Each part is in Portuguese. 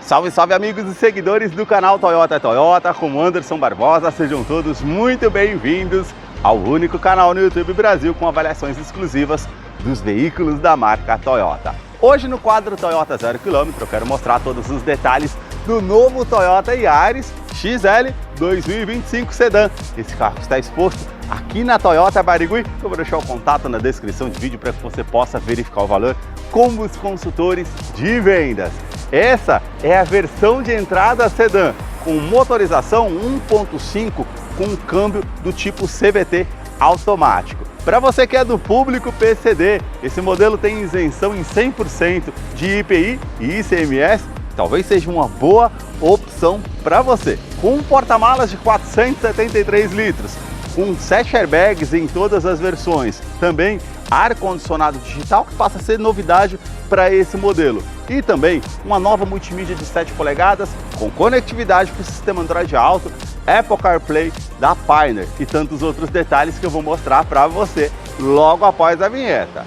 Salve, salve amigos e seguidores do canal Toyota é Toyota, como Anderson Barbosa, sejam todos muito bem-vindos ao único canal no YouTube Brasil com avaliações exclusivas dos veículos da marca Toyota. Hoje no quadro Toyota 0 km eu quero mostrar todos os detalhes do novo Toyota Yaris XL 2025 Sedan. Esse carro está exposto aqui na Toyota Barigui. Eu vou deixar o contato na descrição de vídeo para que você possa verificar o valor com os consultores de vendas. Essa é a versão de entrada sedã, com motorização 1.5 com câmbio do tipo CVT automático. Para você que é do público PCD, esse modelo tem isenção em 100% de IPI e ICMS, talvez seja uma boa opção para você. Com um porta-malas de 473 litros, com 7 airbags em todas as versões, também ar-condicionado digital, que passa a ser novidade para esse modelo. E também uma nova multimídia de 7 polegadas com conectividade com o sistema Android Auto, Apple CarPlay da Pioneer e tantos outros detalhes que eu vou mostrar para você logo após a vinheta.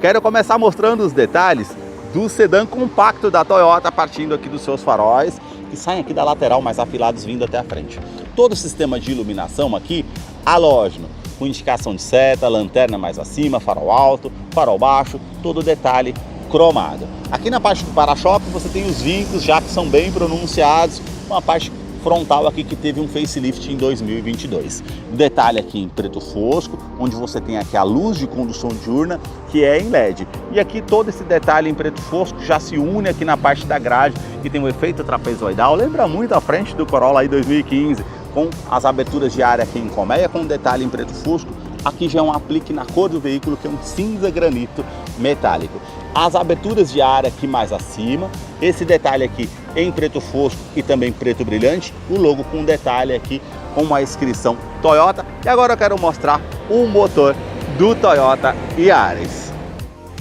Quero começar mostrando os detalhes do sedã compacto da Toyota, partindo aqui dos seus faróis, que saem aqui da lateral mais afilados vindo até a frente. Todo o sistema de iluminação aqui halógeno, com indicação de seta, lanterna mais acima, farol alto, farol baixo, todo detalhe cromado. Aqui na parte do para-choque você tem os vincos já que são bem pronunciados, uma parte frontal aqui que teve um facelift em 2022. Detalhe aqui em preto fosco, onde você tem aqui a luz de condução diurna, que é em LED. E aqui todo esse detalhe em preto fosco já se une aqui na parte da grade, que tem um efeito trapezoidal, lembra muito a frente do Corolla aí 2015, com as aberturas de área aqui em colmeia, com detalhe em preto fosco. Aqui já é um aplique na cor do veículo, que é um cinza granito metálico. As aberturas de área aqui mais acima, esse detalhe aqui em preto fosco e também preto brilhante, o logo com detalhe aqui com uma inscrição Toyota. E agora eu quero mostrar o motor do Toyota Yaris.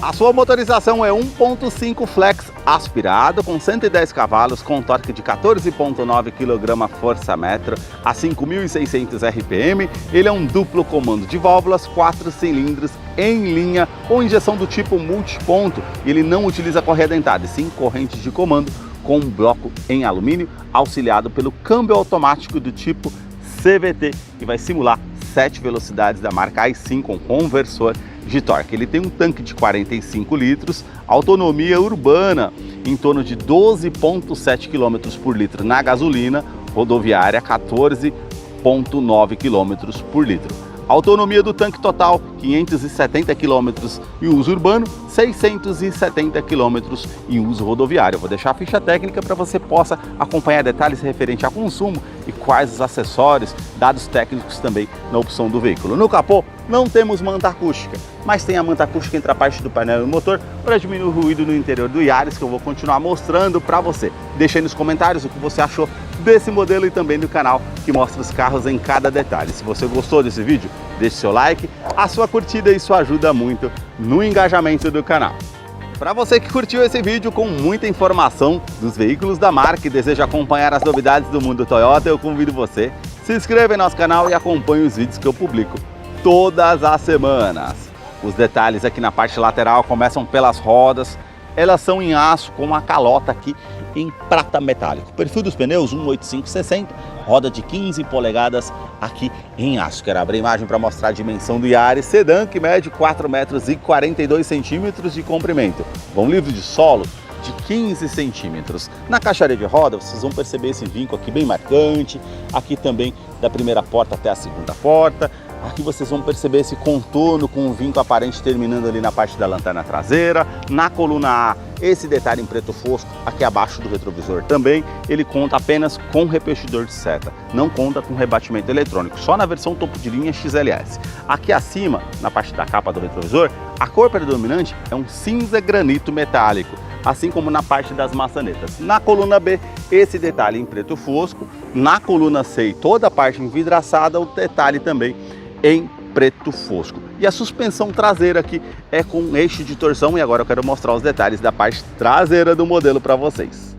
A sua motorização é 1.5 flex aspirado com 110 cavalos com torque de 14,9 kgfm a 5.600 RPM. Ele é um duplo comando de válvulas, 4 cilindros em linha com injeção do tipo multiponto. Ele não utiliza correia dentada, e sim corrente de comando com um bloco em alumínio auxiliado pelo câmbio automático do tipo CVT, que vai simular 7 velocidades da marca i5 com conversor de torque. Ele tem um tanque de 45 litros, autonomia urbana em torno de 12,7 km por litro na gasolina, rodoviária 14,9 km por litro. Autonomia do tanque total 570 km em uso urbano, 670 km em uso rodoviário. Eu vou deixar a ficha técnica para você possa acompanhar detalhes referentes a consumo e quais os acessórios, dados técnicos também na opção do veículo. No capô não temos manta acústica, mas tem a manta acústica entre a parte do painel e o motor para diminuir o ruído no interior do Yaris, que eu vou continuar mostrando para você. Deixa aí nos comentários o que você achou desse modelo e também do canal que mostra os carros em cada detalhe. Se você gostou desse vídeo, deixe seu like, a sua curtida, isso ajuda muito no engajamento do canal. Para você que curtiu esse vídeo com muita informação dos veículos da marca e deseja acompanhar as novidades do mundo Toyota, eu convido você, se inscreva em nosso canal e acompanhe os vídeos que eu publico todas as semanas. Os detalhes aqui na parte lateral começam pelas rodas. Elas são em aço com uma calota aqui em prata metálico. Perfil dos pneus 185/60, roda de 15 polegadas aqui em aço. Quero abrir a imagem para mostrar a dimensão do Yaris sedã, que mede 4,42 m de comprimento. Vão livre de solo de 15 centímetros. Na caixaria de roda vocês vão perceber esse vinco aqui bem marcante, aqui também da primeira porta até a segunda porta. Aqui vocês vão perceber esse contorno com o vinco aparente terminando ali na parte da lanterna traseira. Na coluna A, esse detalhe em preto fosco aqui abaixo do retrovisor também. Ele conta apenas com repetidor de seta, não conta com rebatimento eletrônico, só na versão topo de linha XLS. Aqui acima, na parte da capa do retrovisor, a cor predominante é um cinza granito metálico, assim como na parte das maçanetas. Na coluna B, esse detalhe em preto fosco. Na coluna C e toda a parte envidraçada, o detalhe também em preto fosco. E a suspensão traseira aqui é com eixo de torção, e agora eu quero mostrar os detalhes da parte traseira do modelo para vocês.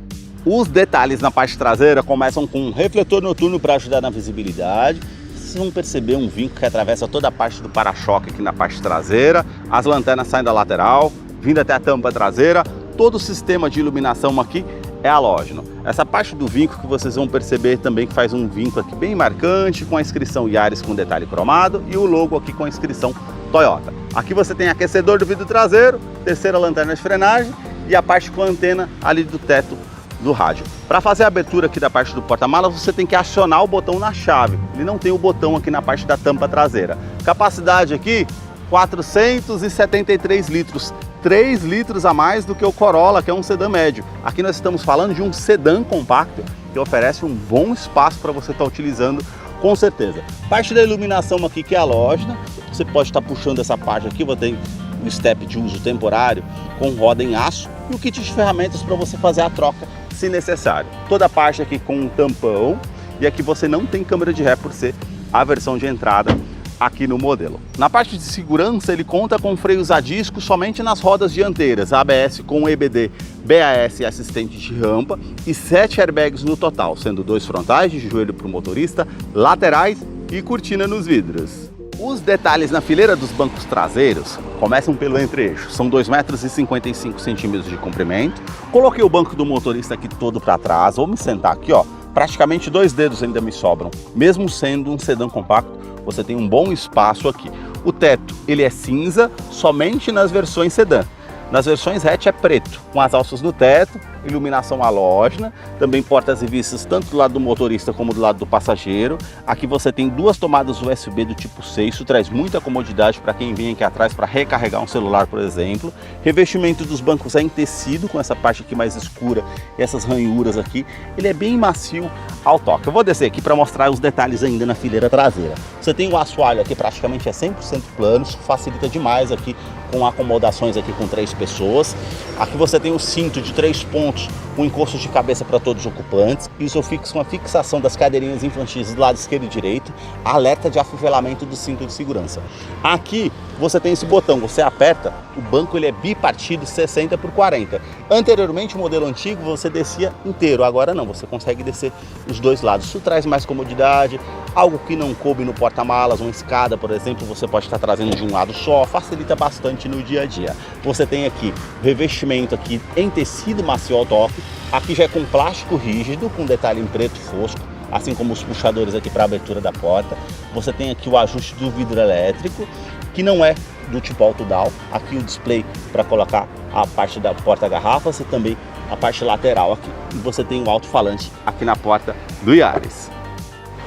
Os detalhes na parte traseira começam com um refletor noturno para ajudar na visibilidade. Vocês vão perceber um vinco que atravessa toda a parte do para-choque aqui na parte traseira. As lanternas saem da lateral, vindo até a tampa traseira. Todo o sistema de iluminação aqui é halógeno. Essa parte do vinco que vocês vão perceber também que faz um vinco aqui bem marcante, com a inscrição Yaris com detalhe cromado e o logo aqui com a inscrição Toyota. Aqui você tem aquecedor do vidro traseiro, terceira lanterna de frenagem e a parte com a antena ali do teto do rádio. Para fazer a abertura aqui da parte do porta-malas, você tem que acionar o botão na chave. Ele não tem o botão aqui na parte da tampa traseira. Capacidade aqui, 473 litros. 3 litros a mais do que o Corolla, que é um sedã médio. Aqui nós estamos falando de um sedã compacto que oferece um bom espaço para você estar utilizando, com certeza. Parte da iluminação aqui que é halógena. Você pode estar puxando essa parte aqui, você tem o step de uso temporário com roda em aço e o kit de ferramentas para você fazer a troca se necessário. Toda a parte aqui com um tampão e aqui você não tem câmera de ré por ser a versão de entrada aqui no modelo. Na parte de segurança ele conta com freios a disco somente nas rodas dianteiras, ABS com EBD, BAS e assistente de rampa e 7 airbags no total, sendo 2 frontais de joelho para o motorista, laterais e cortina nos vidros. Os detalhes na fileira dos bancos traseiros começam pelo entre-eixo, são 2,55 m de comprimento. Coloquei o banco do motorista aqui todo para trás, vou me sentar aqui, ó, praticamente 2 dedos ainda me sobram. Mesmo sendo um sedã compacto, você tem um bom espaço aqui. O teto, ele é cinza somente nas versões sedã. Nas versões hatch é preto, com as alças no teto, iluminação halógena, também portas e vistas tanto do lado do motorista como do lado do passageiro. Aqui você tem 2 tomadas USB do tipo C, isso traz muita comodidade para quem vem aqui atrás para recarregar um celular, por exemplo. Revestimento dos bancos é em tecido, com essa parte aqui mais escura e essas ranhuras aqui. Ele é bem macio ao toque. Eu vou descer aqui para mostrar os detalhes ainda na fileira traseira. Você tem o assoalho aqui, praticamente é 100% plano, isso facilita demais aqui com acomodações aqui com 3 pessoas. Aqui você tem o cinto de 3 pontos, com encosto de cabeça para todos os ocupantes. Isso fixa com a fixação das cadeirinhas infantis do lado esquerdo e direito, alerta de afivelamento do cinto de segurança. Aqui você tem esse botão, você aperta, o banco ele é bipartido 60 por 40. Anteriormente, o modelo antigo, você descia inteiro, agora não, você consegue descer os 2 lados. Isso traz mais comodidade, algo que não coube no porta-malas, uma escada, por exemplo, você pode estar trazendo de um lado só, facilita bastante no dia a dia. Você tem aqui revestimento aqui em tecido macio ao toque, aqui já é com plástico rígido, com detalhe em preto fosco, assim como os puxadores aqui para abertura da porta. Você tem aqui o ajuste do vidro elétrico, que não é do tipo auto-down. Aqui o display para colocar a parte da porta-garrafas e também a parte lateral aqui. E você tem o alto-falante aqui na porta do Yaris.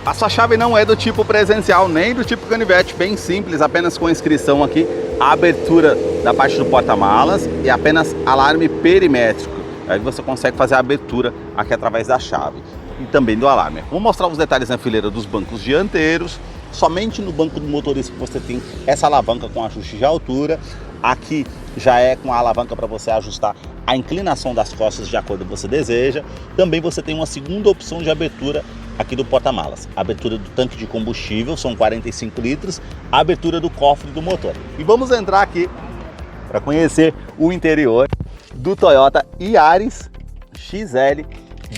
A sua chave não é do tipo presencial, nem do tipo canivete, bem simples, apenas com inscrição aqui, a abertura da parte do porta-malas e apenas alarme perimétrico. Aí você consegue fazer a abertura aqui através da chave e também do alarme. Vou mostrar os detalhes na fileira dos bancos dianteiros. Somente no banco do motorista que você tem essa alavanca com ajuste de altura. Aqui já é com a alavanca para você ajustar a inclinação das costas de acordo com o que você deseja. Também você tem uma segunda opção de abertura aqui do porta-malas. A abertura do tanque de combustível, são 45 litros, a abertura do cofre do motor. E vamos entrar aqui para conhecer o interior do Toyota Yaris XL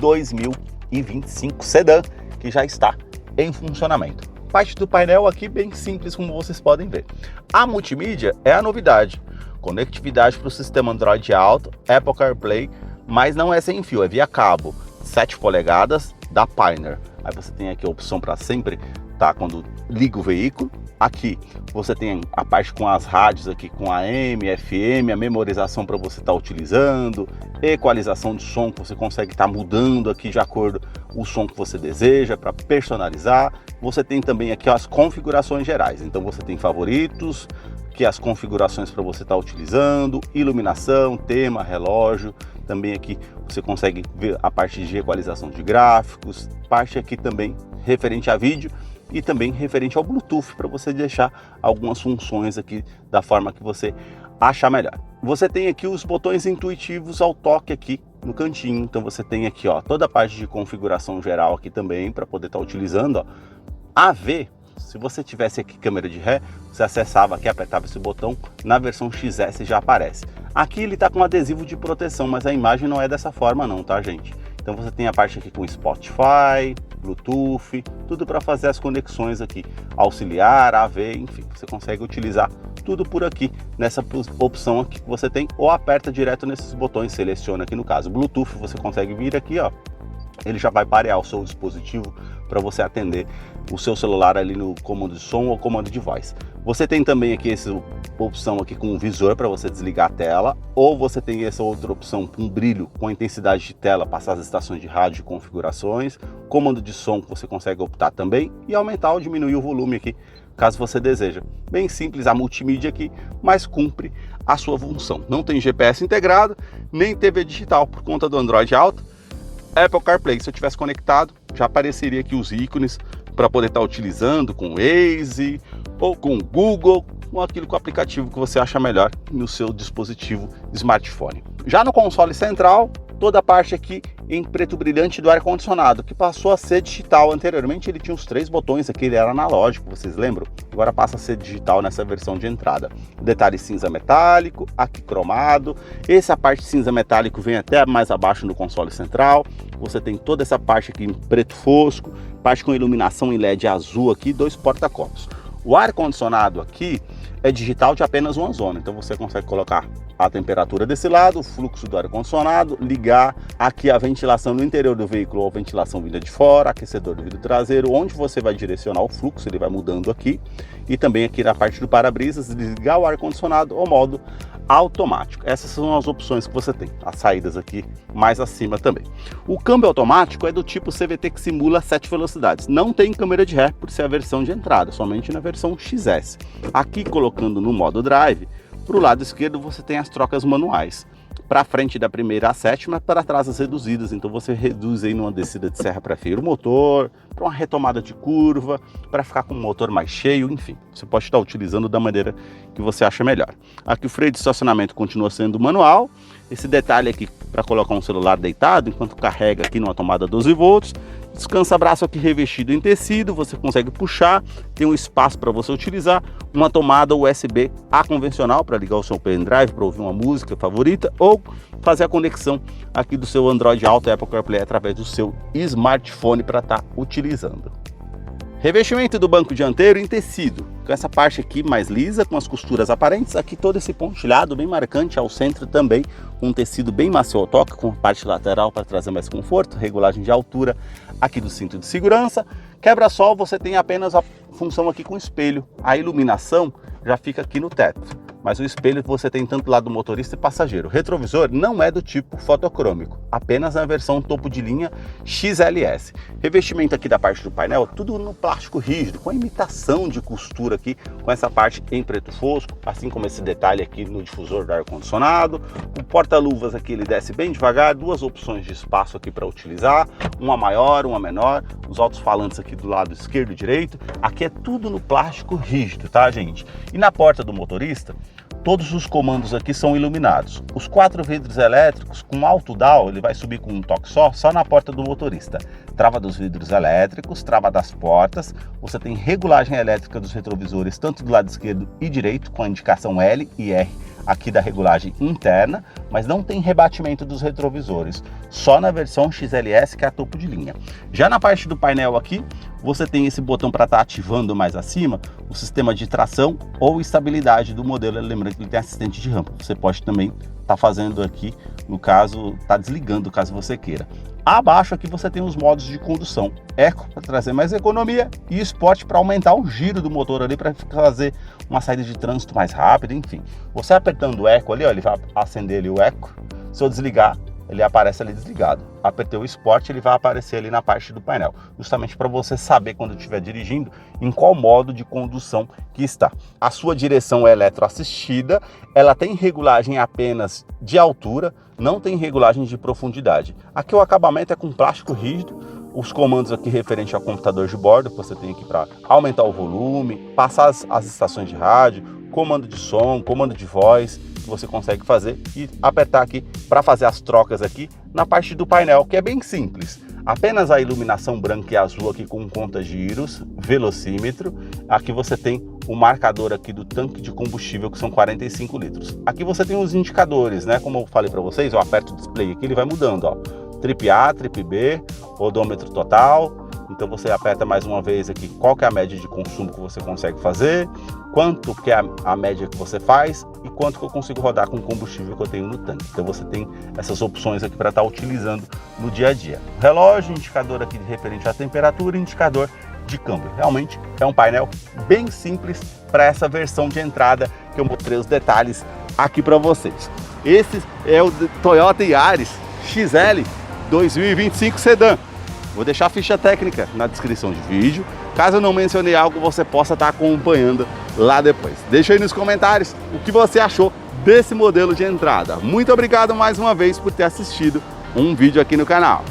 2025 sedã, que já está em funcionamento. Parte do painel aqui bem simples, como vocês podem ver. A multimídia é a novidade. Conectividade para o sistema Android Auto, Apple CarPlay, mas não é sem fio, é via cabo. 7 polegadas da Pioneer. Aí você tem aqui a opção para sempre, tá, quando liga o veículo. Aqui você tem a parte com as rádios aqui com AM, FM, a memorização para você estar utilizando, equalização de som que você consegue estar mudando aqui de acordo com o som que você deseja para personalizar. Você tem também aqui as configurações gerais, então você tem favoritos, que as configurações para você estar utilizando, iluminação, tema, relógio. Também aqui você consegue ver a parte de equalização de gráficos, parte aqui também referente a vídeo e também referente ao Bluetooth para você deixar algumas funções aqui da forma que você achar melhor. Você tem aqui os botões intuitivos ao toque aqui no cantinho, então você tem aqui, ó, toda a parte de configuração geral aqui também para poder estar utilizando, ó. AV, se você tivesse aqui câmera de ré, você acessava aqui, apertava esse botão, na versão XS já aparece. Aqui ele está com adesivo de proteção, mas a imagem não é dessa forma não, tá, gente? Então você tem a parte aqui com Spotify, Bluetooth, tudo para fazer as conexões aqui, auxiliar, AV, enfim, você consegue utilizar tudo por aqui, nessa opção aqui que você tem, ou aperta direto nesses botões, seleciona aqui no caso Bluetooth, você consegue vir aqui, ó, ele já vai parear o seu dispositivo para você atender o seu celular ali no comando de som ou comando de voz. Você tem também aqui essa opção aqui com o visor para você desligar a tela, ou você tem essa outra opção com brilho, com intensidade de tela, passar as estações de rádio e configurações, comando de som que você consegue optar também e aumentar ou diminuir o volume aqui, caso você deseja. Bem simples a multimídia aqui, mas cumpre a sua função. Não tem GPS integrado, nem TV digital por conta do Android Auto. Apple CarPlay, se eu tivesse conectado, já apareceria aqui os ícones para poder estar utilizando com o Waze ou com o Google, ou aquilo com o aplicativo que você acha melhor no seu dispositivo smartphone. Já no console central, toda a parte aqui em preto brilhante do ar-condicionado, que passou a ser digital. Anteriormente ele tinha os 3 botões aqui, ele era analógico, vocês lembram? Agora passa a ser digital nessa versão de entrada. Detalhe cinza metálico, aqui cromado. Essa parte cinza metálico vem até mais abaixo no console central. Você tem toda essa parte aqui em preto fosco, parte com iluminação em LED azul aqui, 2 porta-copos. O ar-condicionado aqui é digital de apenas uma zona, então você consegue colocar a temperatura desse lado, o fluxo do ar-condicionado, ligar aqui a ventilação no interior do veículo ou a ventilação vinda de fora, aquecedor do vidro traseiro, onde você vai direcionar o fluxo, ele vai mudando aqui, e também aqui na parte do para-brisas, ligar o ar-condicionado ao modo automático. Essas são as opções que você tem, as saídas aqui mais acima também. O câmbio automático é do tipo CVT que simula 7 velocidades, não tem câmera de ré por ser a versão de entrada, somente na versão XS. Aqui colocando no modo drive, para o lado esquerdo você tem as trocas manuais, para frente da primeira à sétima, para trás as reduzidas, então você reduz aí numa descida de serra para frear o motor, para uma retomada de curva, para ficar com o motor mais cheio, enfim, você pode estar utilizando da maneira que você acha melhor. Aqui o freio de estacionamento continua sendo manual, esse detalhe aqui para colocar um celular deitado, enquanto carrega aqui numa tomada 12 volts, descansa-braço aqui revestido em tecido, você consegue puxar, tem um espaço para você utilizar, uma tomada USB-A convencional para ligar o seu pendrive, para ouvir uma música favorita, ou fazer a conexão aqui do seu Android Auto e Apple CarPlay através do seu smartphone para estar utilizando. Revestimento do banco dianteiro em tecido, com essa parte aqui mais lisa, com as costuras aparentes, aqui todo esse pontilhado bem marcante ao centro também, um tecido bem macio ao toque, com parte lateral para trazer mais conforto, regulagem de altura aqui do cinto de segurança. Quebra-sol, você tem apenas a função aqui com espelho, a iluminação já fica aqui no teto. Mas o espelho você tem tanto do lado do motorista e passageiro. O retrovisor não é do tipo fotocrômico, apenas na versão topo de linha XLS. Revestimento aqui da parte do painel, tudo no plástico rígido, com a imitação de costura aqui, com essa parte em preto fosco, assim como esse detalhe aqui no difusor do ar-condicionado. O porta-luvas aqui ele desce bem devagar, 2 opções de espaço aqui para utilizar, uma maior, uma menor, os alto-falantes aqui do lado esquerdo e direito. Aqui é tudo no plástico rígido, tá, gente? E na porta do motorista, todos os comandos aqui são iluminados. Os 4 vidros elétricos com alto down, ele vai subir com um toque só na porta do motorista. Trava dos vidros elétricos, trava das portas. Você tem regulagem elétrica dos retrovisores, tanto do lado esquerdo e direito, com a indicação L e R aqui da regulagem interna, mas não tem rebatimento dos retrovisores, só na versão XLS, que é a topo de linha. Já na parte do painel aqui, você tem esse botão para estar ativando mais acima o sistema de tração ou estabilidade do modelo. Lembrando que ele tem assistente de rampa, você pode também estar fazendo aqui, no caso, tá desligando caso você queira. Abaixo aqui você tem os modos de condução, Eco para trazer mais economia e Sport para aumentar o giro do motor ali, para fazer uma saída de trânsito mais rápida, enfim. Você apertando o Eco ali, ó, ele vai acender ali o Eco, se eu desligar, ele aparece ali desligado. Apertei o Sport, ele vai aparecer ali na parte do painel, justamente para você saber quando estiver dirigindo em qual modo de condução que está. A sua direção é eletroassistida, ela tem regulagem apenas de altura, não tem regulagem de profundidade. Aqui o acabamento é com plástico rígido, os comandos aqui referente ao computador de bordo, que você tem aqui para aumentar o volume, passar as estações de rádio, comando de som, comando de voz, que você consegue fazer, e apertar aqui para fazer as trocas aqui na parte do painel, que é bem simples. Apenas a iluminação branca e azul aqui com conta-giros, velocímetro. Aqui você tem o marcador aqui do tanque de combustível, que são 45 litros. Aqui você tem os indicadores, né? Como eu falei para vocês, eu aperto o display aqui, ele vai mudando, ó. trip A, trip B, odômetro total. Então você aperta mais uma vez aqui qual que é a média de consumo que você consegue fazer, quanto que é a média que você faz e quanto que eu consigo rodar com o combustível que eu tenho no tanque. Então você tem essas opções aqui para estar utilizando no dia a dia. Relógio, indicador aqui referente à temperatura, indicador de câmbio. Realmente é um painel bem simples para essa versão de entrada que eu mostrei os detalhes aqui para vocês. Esse é o Toyota Yaris XL 2025 Sedan. Vou deixar a ficha técnica na descrição de vídeo. Caso eu não mencionei algo, você possa estar acompanhando lá depois. Deixa aí nos comentários o que você achou desse modelo de entrada. Muito obrigado mais uma vez por ter assistido um vídeo aqui no canal.